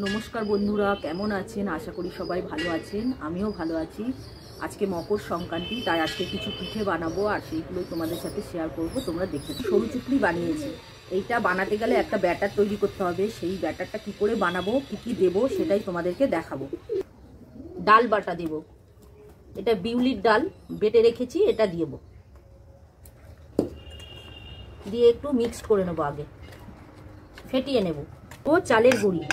নমস্কার বন্ধুরা, কেমন আছেন? আশা করি সবাই ভালো আছেন। আমিও ভালো আছি। আজকে মকর সংক্রান্তি, তাই আজকে কিছু পিঠে বানাবো আর সেইগুলোই তোমাদের সাথে শেয়ার করব। তোমরা দেখতে। সরু চুকলি বানিয়েছি। এইটা বানাতে গেলে একটা ব্যাটার তৈরি করতে হবে। সেই ব্যাটারটা কি করে বানাবো, কি কি দেবো সেটাই তোমাদেরকে দেখাবো। ডাল বাটা দেব। এটা বিউলির ডাল বেটে রেখেছি, এটা দেব। দিয়ে একটু মিক্স করে নেবো, আগে ফেটিয়ে নেব। ও চালের গুঁড়ি,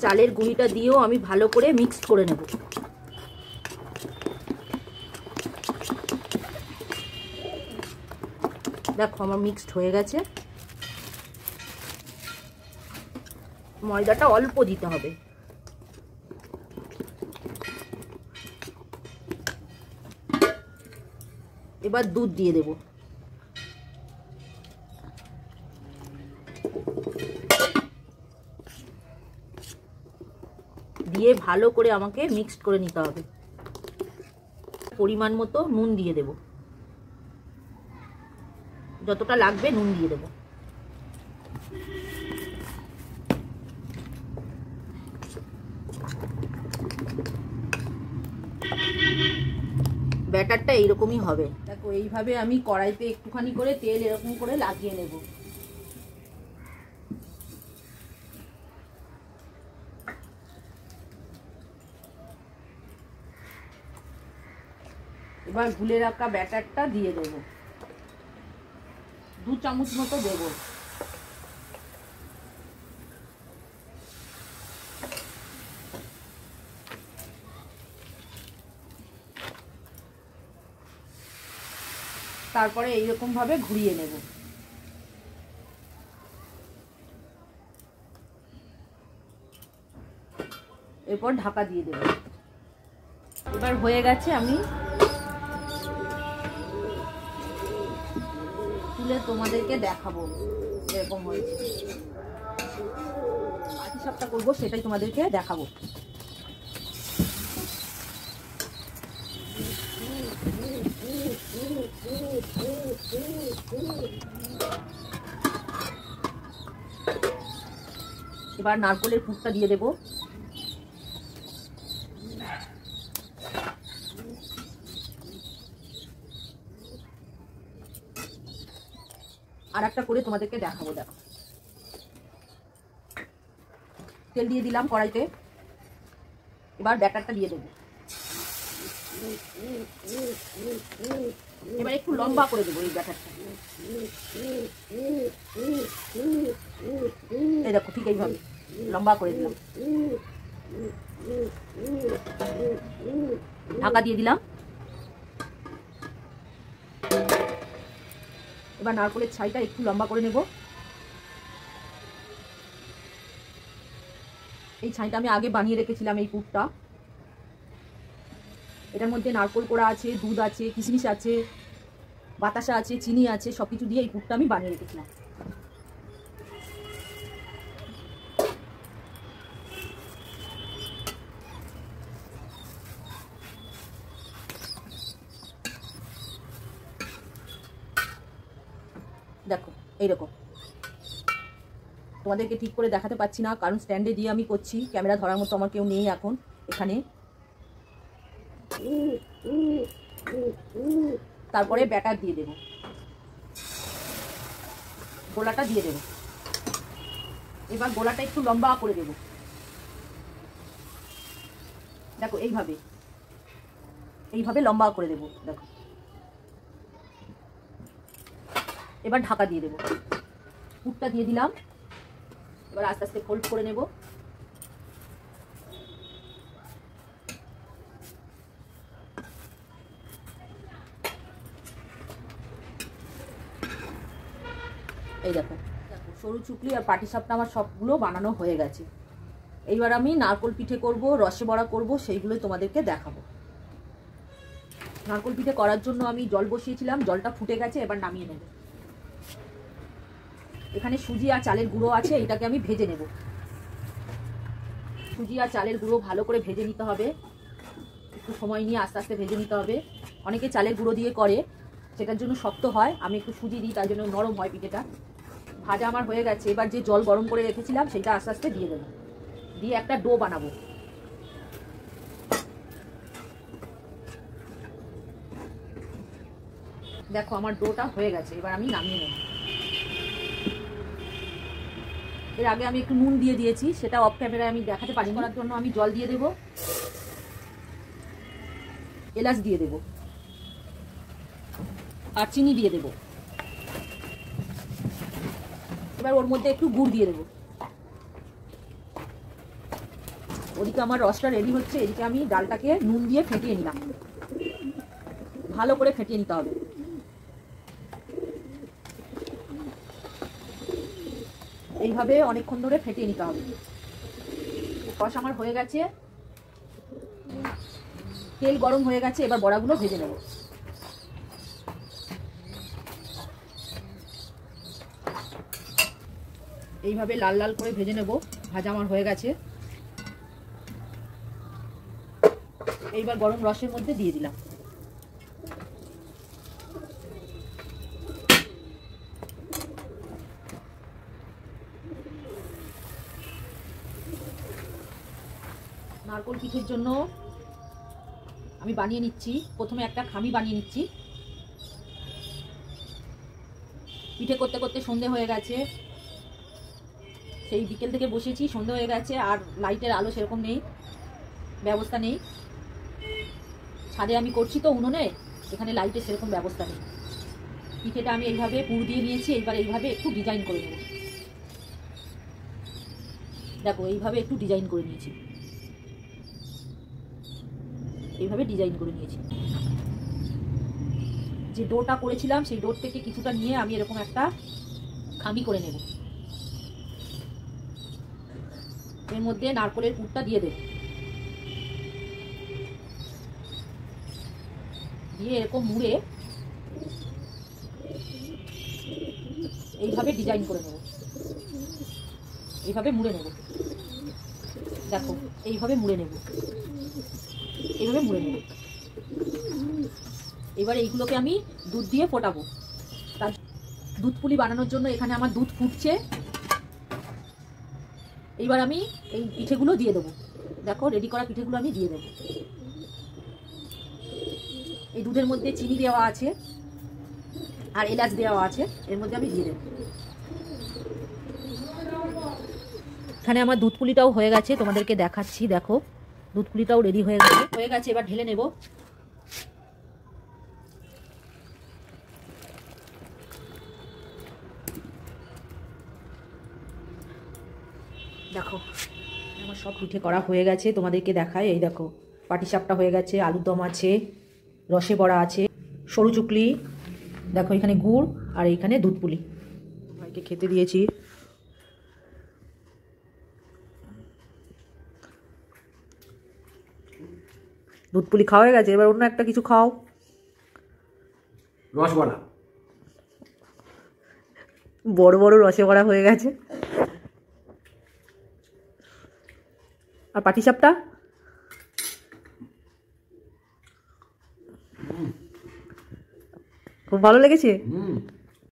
চালের গুঁড়িটা দিয়েও আমি ভালো করে মিক্স করে নেব। দেখো আমার মিক্সড হয়ে গেছে। ময়দাটা অল্প দিতে হবে। এবার দুধ দিয়ে দেব। দিয়ে ভালো করে আমাকে মিক্সড করে নিতে হবে। পরিমাণ মতো নুন দিয়ে দেব, যতটা লাগবে নুন দিয়ে দেব। ব্যাটারটা এইরকমই হবে। দেখো এইভাবে আমি কড়াইতে একটুখানি করে তেল এরকম করে লাগিয়ে নেব। এবার গুলে রাখা ব্যাটারটা দিয়ে দেব। 2 চামচ মতো দেব। তারপরে এইরকম ভাবে ঘুরিয়ে নেব। এরপর ঢাকা দিয়ে দেব। এবার হয়ে গেছে, আমি তুলে তোমাদেরকে দেখাবো এরকম হয়েছে। বাকি সবটা করবো, সেটাই তোমাদেরকে দেখাবো। এবার নারকেলের পুরটা দিয়ে দেব। আর একটা করে তোমাদেরকে দেখাবো। দেখো তেল দিয়ে দিলাম কড়াইতে। এবার ব্যাটারটা দিয়ে দেবো। এবার একটু লম্বা করে দেবো এই ব্যাটারটা। এই দেখো ঠিক এইভাবে লম্বা করে দিলাম। ঢাকা দিয়ে দিলাম। এবার নারকেলের ছাইটা একটু লম্বা করে নেব। এই ছাইটা আমি আগে বানিয়ে রেখেছিলাম। এই পুরটা, এটার মধ্যে নারকেল কোড়া আছে, দুধ আছে, কিশমিশ আছে, বাতাসা আছে, চিনি আছে, সবকিছু দিয়ে এই পুরটা আমি বানিয়ে রেখেছিলাম। দেখো এইরকম। তোমাদেরকে ঠিক করে দেখাতে পাচ্ছি না, কারণ স্ট্যান্ডে দিয়ে আমি করছি। ক্যামেরা ধরার মতো আমার কেউ নেই এখন এখানে। তারপরে ব্যাটার দিয়ে দেব, গোলাটা দিয়ে দেব। এবার গোলাটা একটু লম্বা করে দেব। দেখো এইভাবে এইভাবে লম্বা করে দেব। দেখো এবার ঢাকা দিয়ে দেব। পুরটা দিয়ে দিলাম। এবার আস্তে আস্তে ফোল্ড করে নেব। এই দেখো সরু চুকলি আর পাটিসাপটা আমার সবগুলো বানানো হয়ে গেছে। এইবার আমি নারকেল পিঠে করব, রসে বড়া করব, সেইগুলোই তোমাদেরকে দেখাবো। নারকেল পিঠে করার জন্য আমি জল বসিয়েছিলাম, জলটা ফুটে গেছে। এবার নামিয়ে নেব। এখানে সুজি আর চালের গুঁড়ো আছে, এটাকে আমি ভেজে নেব। সুজি আর চালের গুঁড়ো ভালো করে ভেজে নিতে হবে। একটু সময় নিয়ে আস্তে আস্তে ভেজে নিতে হবে। অনেকে চালের গুঁড়ো দিয়ে করে, সেটার জন্য শক্ত হয়। আমি একটু সুজি দিই, তার জন্য নরম হয় পিঠেটা। ভাজা আমার হয়ে গেছে। এবার যে জল গরম করে রেখেছিলাম সেটা আস্তে আস্তে দিয়ে দেবো, দিয়ে একটা ডো বানাবো। দেখো আমার ডোটা হয়ে গেছে, এবার আমি নামিয়ে নেব। এর আগে আমি একটু নুন দিয়ে দিয়েছি, সেটা অফ ক্যামেরায় আমি দেখাতে পারি। করার জন্য আমি জল দিয়ে দেব, এলাচ দিয়ে দেব আর চিনি দিয়ে দেব। এবার ওর মধ্যে একটু গুড় দিয়ে দেবো। ওদিকে আমার রসটা রেডি হচ্ছে, এদিকে আমি ডালটাকে নুন দিয়ে ফেটিয়ে নিলাম। ভালো করে ফেটিয়ে নিতে হবে। এইভাবে অনেকক্ষণ ধরে ফেটিয়ে নিতে হবে। রস আমার হয়ে গেছে, তেল গরম হয়ে গেছে। এবার বড়াগুলো ভেজে নেব। এইভাবে লাল লাল করে ভেজে নেব। ভাজা আমার হয়ে গেছে। এইবার গরম রসের মধ্যে দিয়ে দিলাম। নারকোল পিঠের জন্য আমি বানিয়ে নিচ্ছি, প্রথমে একটা খামি বানিয়ে নিচ্ছি। পিঠে করতে করতে সন্ধে হয়ে গেছে, সেই বিকেল থেকে বসেছি, সন্ধে হয়ে গেছে আর লাইটের আলো সেরকম নেই, ব্যবস্থা নেই। ছাদে আমি করছি তো উনুনে, এখানে লাইটের সেরকম ব্যবস্থা নেই। পিঠেটা আমি এইভাবে পুর দিয়ে নিয়েছি। এইবার এইভাবে একটু ডিজাইন করে নেব। দেখো এইভাবে একটু ডিজাইন করে নিয়েছি, এইভাবে ডিজাইন করে নিয়েছি। যে ডোটা করেছিলাম সেই ডোর থেকে কিছুটা নিয়ে আমি এরকম একটা খামি করে নেব। এর মধ্যে নারকোলের পুরটা দিয়ে দেব, দিয়ে এরকম মুড়ে এইভাবে ডিজাইন করে নেব। এইভাবে মুড়ে নেব। দেখো এইভাবে মুড়ে নেব, এইভাবে মুড়ে নেব। এবার এইগুলোকে আমি দুধ দিয়ে ফোটাবো। তার দুধ পুলি বানানোর জন্য এখানে আমার দুধ ফুটছে। এইবার আমি এই পিঠেগুলো দিয়ে দেবো। দেখো রেডি করা পিঠেগুলো আমি দিয়ে দেবো। এই দুধের মধ্যে চিনি দেওয়া আছে আর এলাচ দেওয়া আছে, এর মধ্যে আমি দিয়ে দেবো। এখানে আমার দুধ পুলিটাও হয়ে গেছে, তোমাদেরকে দেখাচ্ছি। দেখো দুধ পুলিটাও রেডি হয়ে গেছে। এবার ঢেলে নেব। দেখো আমার সব পিঠে করা হয়ে গেছে, তোমাদেরকে দেখায়। এই দেখো পাটিসাপটা হয়ে গেছে, আলুর দম আছে, রসে বড়া আছে, সরু চুকলি, দেখো এখানে গুড় আর এইখানে দুধ পুলি। ভাইকে খেতে দিয়েছি। দুধ পুলি খাওয়া হয়ে গেছে, এবার অন্য একটা কিছু খাও। রসবড়া, বড় বড় রসে বড়া হয়ে গেছে। আর পাটিসাপটা খুব ভালো লেগেছে।